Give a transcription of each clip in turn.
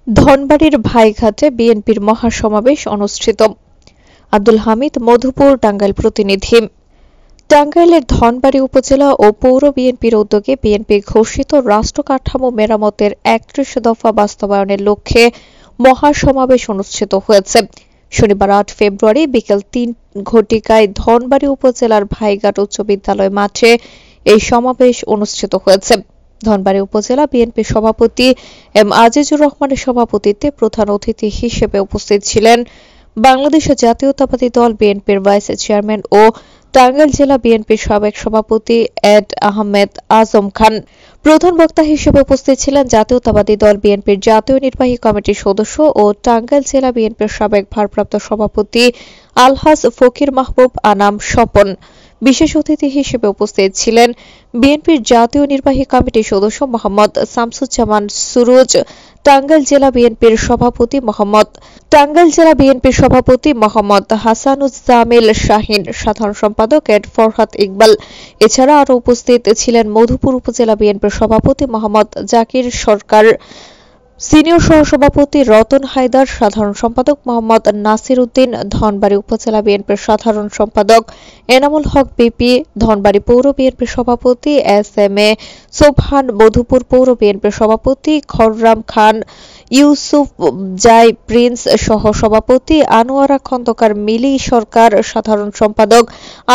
ধনবাড়ির ভাইঘাটে বিএনপির মহাসমাবেশ অনুষ্ঠিত। আব্দুল হামিদ, মধুপুর, টাঙ্গাইল প্রতিনিধি। টাঙ্গাইলের ধনবাড়ি উপজেলা ও পৌর বিএনপির উদ্যোগে বিএনপি ঘোষিত রাষ্ট্র কাঠামো মেরামতের ৩১ দফা বাস্তবায়নের লক্ষ্যে মহাসমাবেশ অনুষ্ঠিত হয়েছে। শনিবার ৮ ফেব্রুয়ারি বিকেল ৩ ঘটিকায় ধনবাড়ি উপজেলার ভাইঘাট উচ্চ বিদ্যালয় মাঠে এই সমাবেশ অনুষ্ঠিত হয়েছে। ধনবাড়ি উপজেলা বিএনপি সভাপতি এম আজিজুর রহমানের সভাপতিত্বে প্রধান অতিথি হিসেবে উপস্থিত ছিলেন বাংলাদেশ জাতীয়তাবাদী দল বিএনপির ভাইস চেয়ারম্যান ও টাঙ্গাইল জেলা বিএনপির সাবেক সভাপতি এড আহমেদ আজম খান। প্রধান বক্তা হিসেবে উপস্থিত ছিলেন জাতীয়তাবাদী দল বিএনপির জাতীয় নির্বাহী কমিটির সদস্য ও টাঙ্গাইল জেলা বিএনপির সাবেক ভারপ্রাপ্ত সভাপতি আলহাজ ফকির মাহবুব আনাম স্বপন। বিশেষ অতিথি হিসেবে উপস্থিত ছিলেন বিএনপির জাতীয় নির্বাহী কমিটির সদস্য মোহাম্মদ শামসুজ্জামান সুরুজ, টাঙ্গাইল জেলা বিএনপির সভাপতি মোহাম্মদ হাসানুজ্জামিল শাহিন, সাধারণ সম্পাদক এড ফরহাদ ইকবাল। এছাড়া আরও উপস্থিত ছিলেন মধুপুর উপজেলা বিএনপির সভাপতি মোহাম্মদ জাকির সরকার, সিনিয়র সহসভাপতি রতন হায়দার, সাধারণ সম্পাদক মোহাম্মদ নাসির উদ্দিন, ধনবাড়ি উপজেলা বিএনপির সাধারণ সম্পাদক এনামুল হক বিপি, ধনবাড়ি পৌর বিএনপির সভাপতি S M A Sobhan, Madhupur পৌর বিএনপির সভাপতি খররাম খান, ইউসুফ জাই প্রিন্স, সহ সভাপতি আনোয়ারা খন্দকার মিলি সরকার, সাধারণ সম্পাদক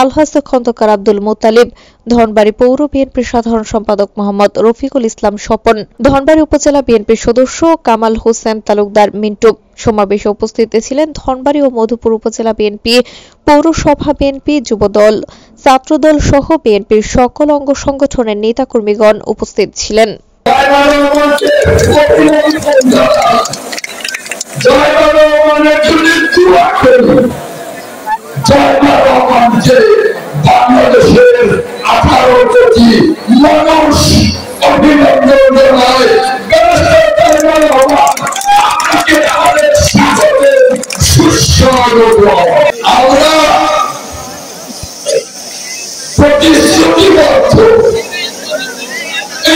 আলহাজ খন্দকার আব্দুল মোতালিব, ধনবাড়ি পৌর বিএনপির সাধারণ সম্পাদক মোহাম্মদ রফিকুল ইসলাম স্বপন, ধনবাড়ি উপজেলা বিএনপির সদস্য কামাল হোসেন তালুকদার মিন্টু। সমাবেশে উপস্থিত ছিলেন ধনবাড়ি ও মধুপুর উপজেলা বিএনপি, পৌরসভা বিএনপি, যুবদল, ছাত্রদল সহ বিএনপির সকল অঙ্গ সংগঠনের নেতাকর্মীগণ উপস্থিত ছিলেন। বাংলাদেশের 18 কোটি মানুষ অভিনন্দন জানায়। আমরা প্রতিশ্রুতিবদ্ধ,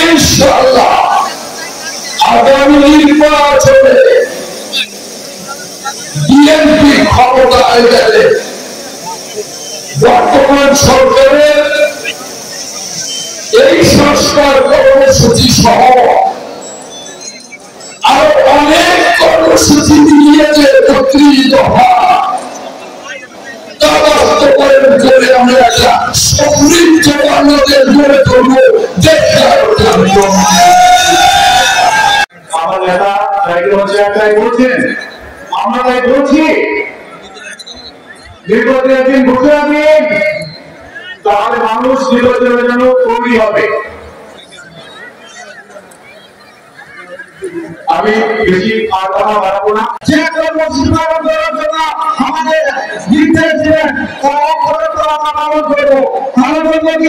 ইনশাআল্লাহ আগামী নির্বাচনে বিএনপি ক্ষমতায় গেলে বর্তমান সরকারের এই সংস্কার কর্মসূচি সহ আরো অনেক কর্মসূচি নিয়ে যে ৩১ দফা তা বাস্তবায়ন করে আমরা একটা সমৃদ্ধ বাংলাদেশ গড়ে তুলব। আমার নেতা একটাই বলছেন, আমরা তাই বলছি নির্বাচনের দিন ঘোষণা দিন, তাহলে মানুষ নির্বাচনের জন্য তৈরি হবে। আমি বেশি কথা বাড়াবো না। যে কর্মসূচি পালন করার জন্য আমাদের নির্দেশ দিলেন, আমরা পালন করবো। পালন করবো কি